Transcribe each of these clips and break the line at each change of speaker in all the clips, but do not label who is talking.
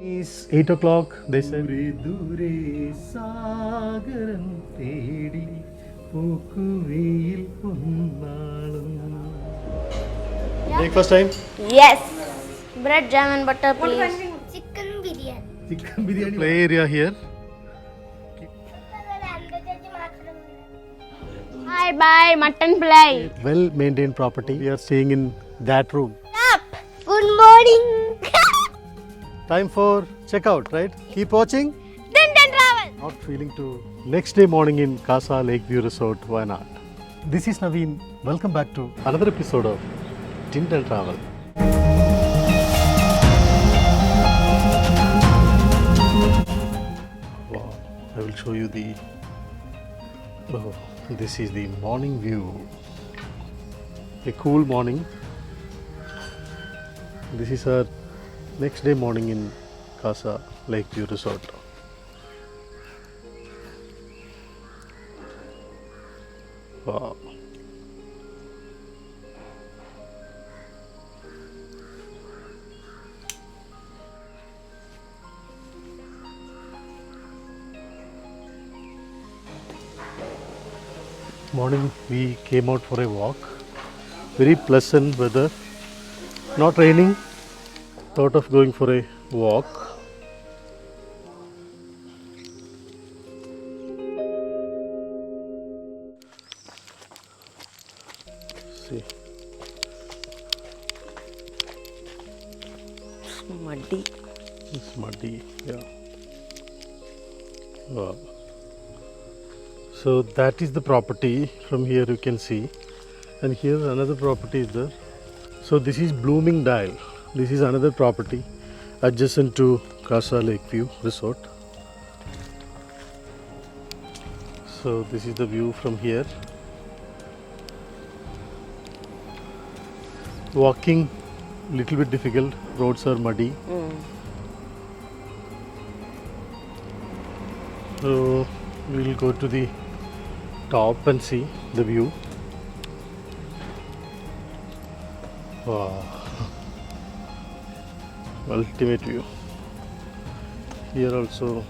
It's 8 o'clock, they said. Breakfast time?
Yes. Bread, jam and butter, please.
Chicken biryani.
Chicken biryani. Play area here.
Hi, bye, mutton fly.
Well maintained property. We are staying in that room.
Up. Good morning.
Time for checkout, right? Keep watching.
Then travel.
Not feeling to. Next day morning in Casa Lakeview Resort, why not? This is Naveen. Welcome back to another episode of Tint and Travel. Wow, I will show you the. Oh, this is the morning view. A cool morning. This is our next day morning in Casa Lakeview Resort. Wow. Morning we came out for a walk. Very pleasant weather. Not raining. Thought of going for a walk. See.
Muddy.
It's muddy, yeah. Wow. So that is the property. From here you can see, and here another property is there. So this is Bloomingdale. This is another property adjacent to Casa Lakeview Resort. So this is the view from here. Walking little bit difficult. Roads are muddy. So we will go to the top and see the view. Wow. Ultimate view. Here also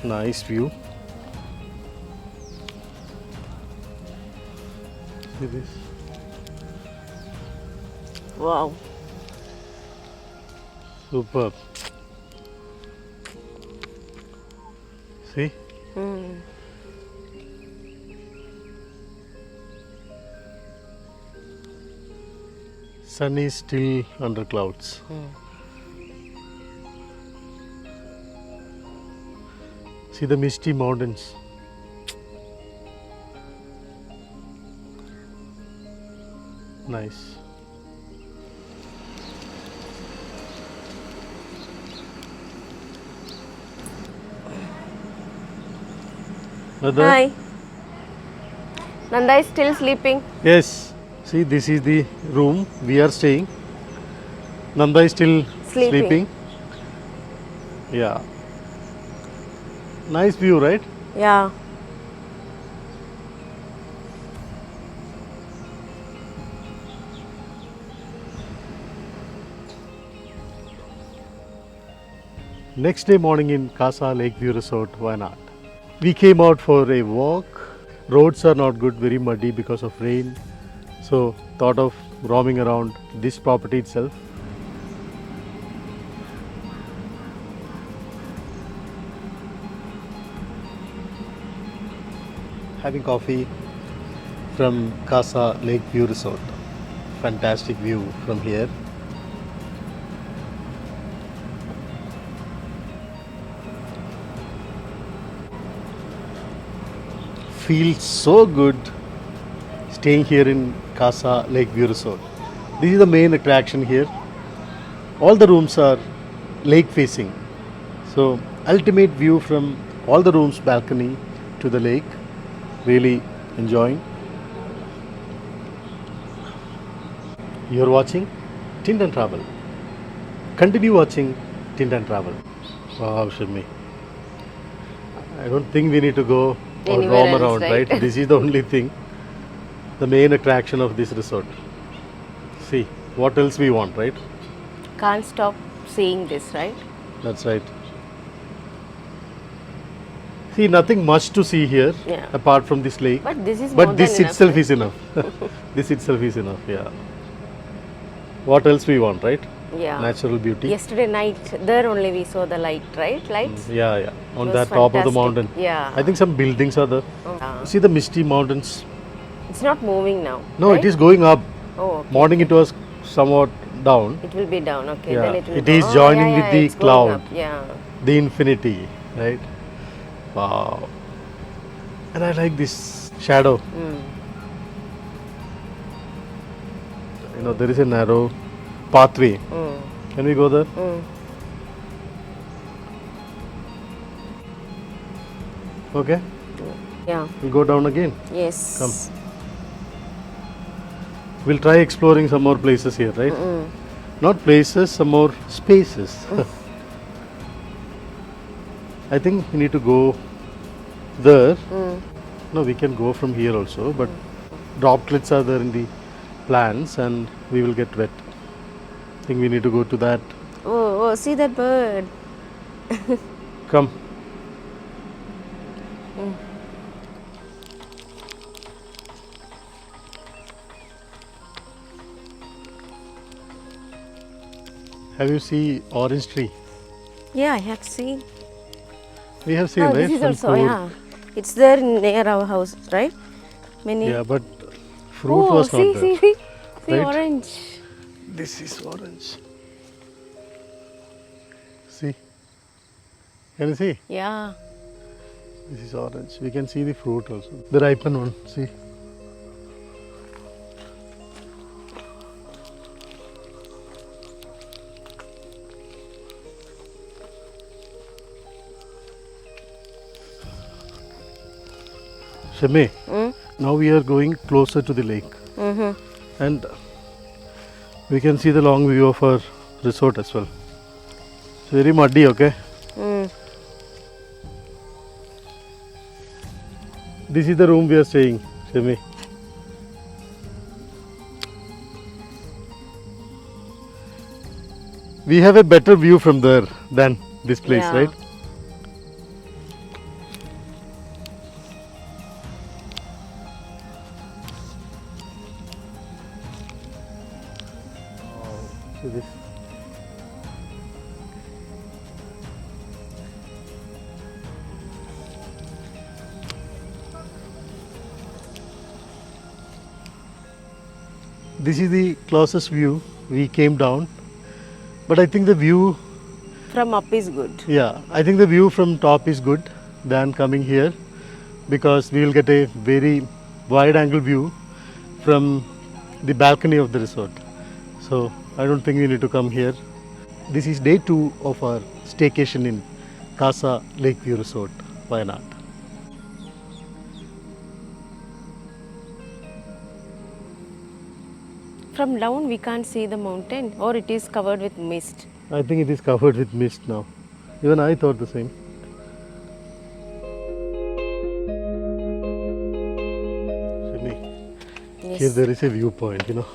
nice view. See this.
Wow.
Superb. See? Sun is still under clouds. See the misty mountains. Nice. Nanda?
Hi. Nanda is still sleeping.
Yes. See, this is the room we are staying. Nanda is still sleeping. Yeah. Nice view, right?
Yeah.
Next day morning in Casa Lakeview Resort, why not? We came out for a walk. Roads are not good, very muddy because of rain. So thought of roaming around this property itself. Having coffee from Casa Lakeview Resort. Fantastic view from here. Feels so good staying here in Casa Lakeview Resort. This is the main attraction here. All the rooms are lake facing. So ultimate view from all the rooms balcony to the lake. Really enjoying. You are watching Tint and Travel. Continue watching Tint and Travel. Wow, Shimmy. I don't think we need to go or
Anywhere
roam
else,
around,
right?
right? This is the only thing, the main attraction of this resort. See, what else we want, right?
Can't stop seeing this, right?
That's right. See, nothing much to see here
Yeah.
apart from this lake.
But this is more
But this
than enough,
itself
right?
is enough. This itself is enough, yeah. What else we want, right?
Yeah.
Natural beauty.
Yesterday night, there only we saw the light, right? Lights.
Yeah, yeah. On
It
that
was
top of the
fantastic.
mountain.
Yeah.
I think some buildings are there.
Yeah.
See the misty mountains.
It's not moving now.
No,
right?
it is going up.
Oh, okay.
Morning it was somewhat down.
It will be down. Okay.
Yeah,
Then it will.
it
go.
is
Oh,
joining
yeah,
with
yeah,
the
it's going
cloud.
up. Yeah.
The infinity, right? Wow. And I like this shadow.
Mm.
You know, there is a narrow pathway.
Mm.
Can we go there?
Mm.
Okay.
Yeah.
We'll go down again.
Yes.
Come. We'll try exploring some more places here, right?
Mm.
Not places, some more spaces. I think we need to go there.
Mm.
No, we can go from here also, but droplets are there in the plants and we will get wet. I think we need to go to that.
Oh, see that bird.
Come. Have you seen orange tree?
Yeah, I have seen.
We have seen,
Oh,
right?
this is
From
also,
Coorg.
yeah. It's there near our house, right? Many.
Yeah, but fruit
Oh,
was
see,
not there.
see, see,
Right?
orange.
This is orange. See? Can you see?
Yeah.
This is orange. We can see the fruit also. The ripened one. See? Shami,
Mm?
now we are going closer to the lake
Mm-hmm.
and we can see the long view of our resort as well. It's very muddy, okay?
Mm.
This is the room we are staying, Shami. We have a better view from there than this place,
Yeah.
right? See this. This is the closest view. We came down, but I think the view,
From up is good.
yeah, I think the view from top is good than coming here because we will get a very wide angle view from the balcony of the resort. So I don't think we need to come here. This is day 2 of our staycation in Casa Lakeview Resort, Wayanad.
From down we can't see the mountain, or it is covered with mist.
I think it is covered with mist now. Even I thought the same. Shimi,
Yes.
here there is a viewpoint, you know,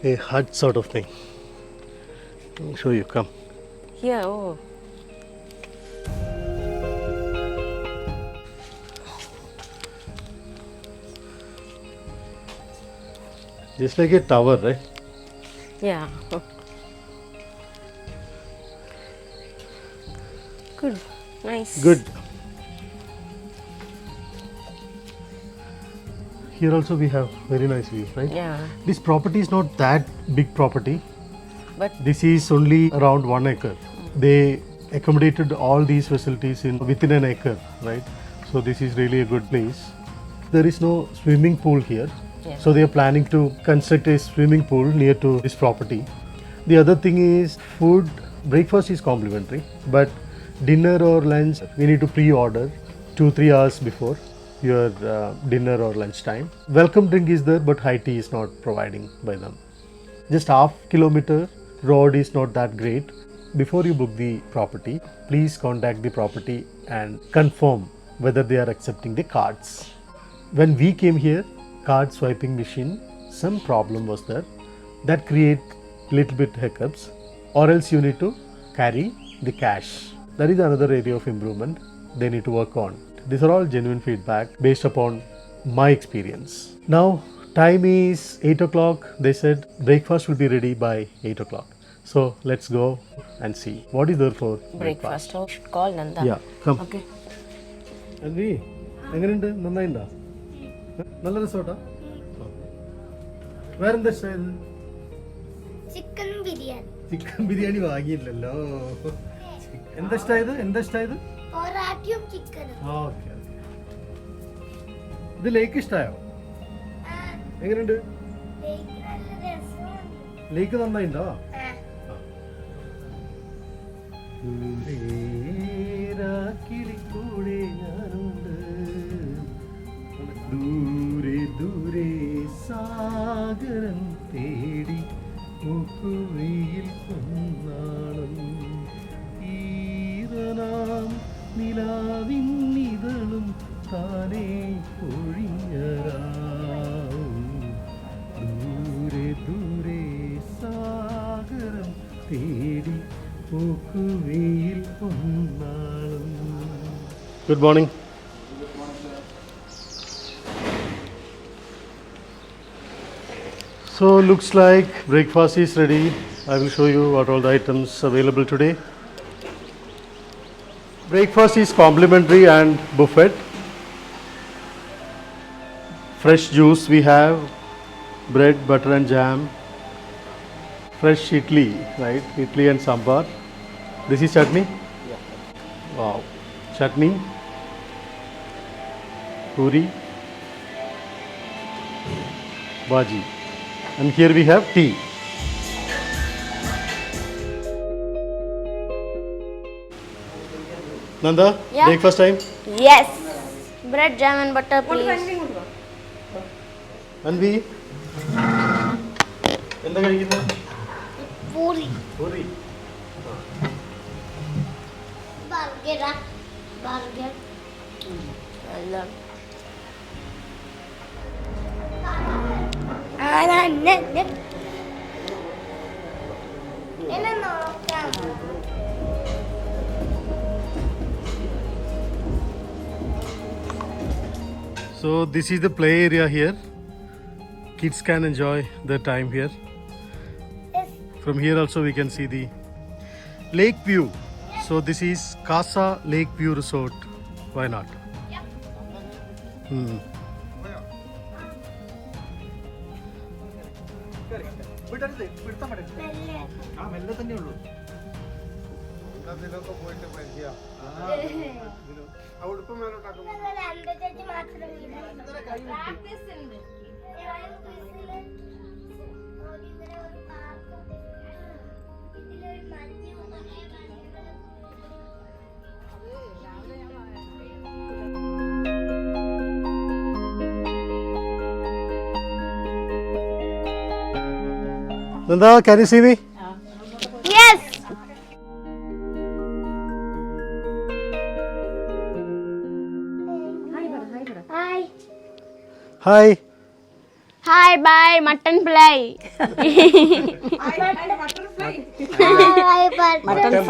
a hut sort of thing. I'll show you, come.
Here, oh.
Just like a tower, right?
Yeah. Good. Nice.
Good. Here also we have very nice view, right?
Yeah.
This property is not that big property.
But
This is only around 1 acre. They accommodated all these facilities in within an acre, right? So this is really a good place. There is no swimming pool here.
Yeah.
So they are planning to construct a swimming pool near to this property. The other thing is food, breakfast is complimentary, but dinner or lunch we need to pre-order 2-3 hours before your dinner or lunch time. Welcome drink is there, but high tea is not providing by them. Just half kilometer road is not that great. Before you book the property, please contact the property and confirm whether they are accepting the cards. When we came here, card swiping machine, some problem was there that create little bit hiccups, or else you need to carry the cash. That is another area of improvement they need to work on. These are all genuine feedback based upon my experience. Now, time is 8 o'clock. They said breakfast will be ready by 8 o'clock. So, let's go and see what is there for breakfast.
Oh, should call Nanda.
Yeah, come.
Okay.
Anvi എങ്ങനെയുണ്ട് നന്നായിണ്ടാ നല്ല രസോട്ടാ വേറെന്താ ഇഷ്ടമായത്
chicken biryani
chicken biryani വാങ്ങിയില്ലല്ലോ എന്താ ഇഷ്ടമായത്
പൊറാട്ടയും ചിക്കനും
okay ഇത് ലേക്ക് ഇഷ്ടമായോ എങ്ങനെയുണ്ട്
നല്ല രസമുണ്ട്
ലേക്ക് നന്നായിണ്ടോ കിളിക്കൂടെ ഞാനുണ്ട് ദൂരെ ദൂരെ സാഗരം തേടി മുക്കുവയിൽ പൊന്നാളം ഈറനാം നിലാവിൻ ഇതളും താനേ പൊഴിഞ്ഞരാവും ദൂരെ ദൂരെ സാഗരം തേടി മുക്കുവയിൽ പൊന്നാളം. Good morning. So looks like breakfast is ready. I will show you what all the items available today. Breakfast is complimentary and buffet. Fresh juice we have, bread, butter and jam. Fresh idli, right? Idli and sambar. This is chutney? Yeah. Wow. Chutney, puri, bhaji. And here we have tea. Nanda,
Yeah.
breakfast time?
Yes. Bread, jam and butter, please.
Anvi? എന്താ കഴിക്കുന്നത്?
Puri
puri.
Burger
Allah.
എന്നെ നോക്കാം
So this is the play area here. Kids can enjoy their time here. From here also we can see the lake view. So this is Casa Lake View Resort. Why not? Hmm. Nanda, can you see me?
Yes.
Hi
Hi.
Hi, bye, mutton fly.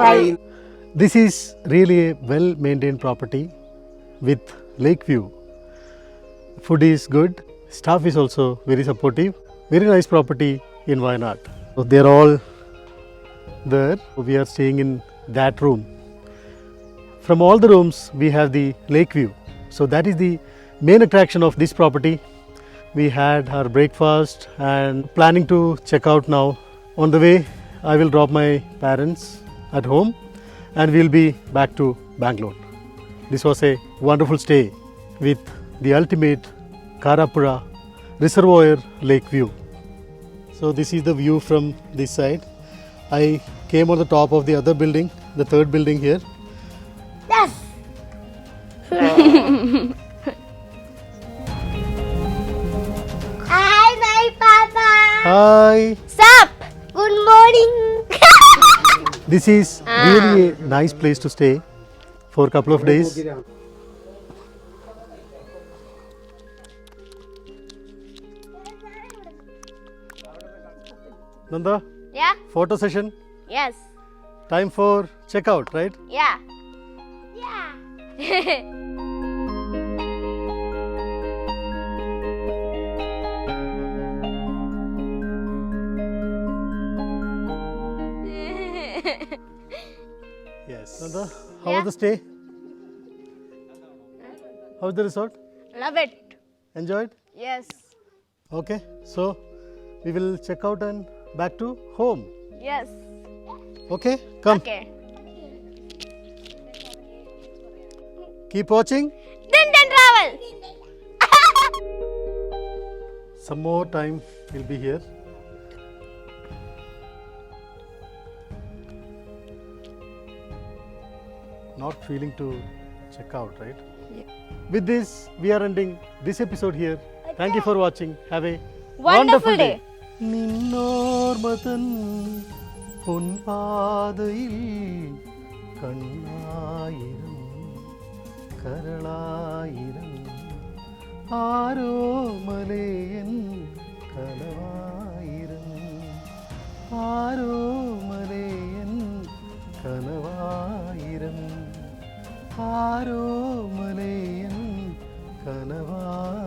Hi
This is really a well maintained property with lake view. Food is good, staff is also very supportive. Very nice property in Wayanad. So they are all there. We are staying in that room. From all the rooms we have the lake view. So that is the main attraction of this property. We had our breakfast and planning to check out now. On the way I will drop my parents at home and we'll be back to Bangalore. This was a wonderful stay with the ultimate Karapura Reservoir Lake view. So this is the view from this side. I came on the top of the other building, the third building here.
Yes. Hi, my papa.
Hi.
Sup?
Good morning.
This is really a nice place to stay for a couple of days. Nanda,
Yeah.
photo session.
Yes.
Time for checkout, right?
Yeah.
Yeah.
Yes. Nanda, how
Yeah.
was the stay? How was the resort?
Love it.
Enjoyed?
Yes.
Okay. So we will check out and back to home.
Yes.
Okay? Come.
Okay.
Keep watching.
Then travel.
Some more time we'll be here. Not feeling to check out, right?
Yeah.
With this, we are ending this episode here. Thank you for watching. Have a
Wonderful day.
നിന്നോർമതൻ പൊൻപാതയിൽ കണ്ണായിരം കരളായിരം ആരോ മലയൻ കനവായിരം ആരോ മലയൻ കനവായിരം ആരോ മലയൻ കനവായിരം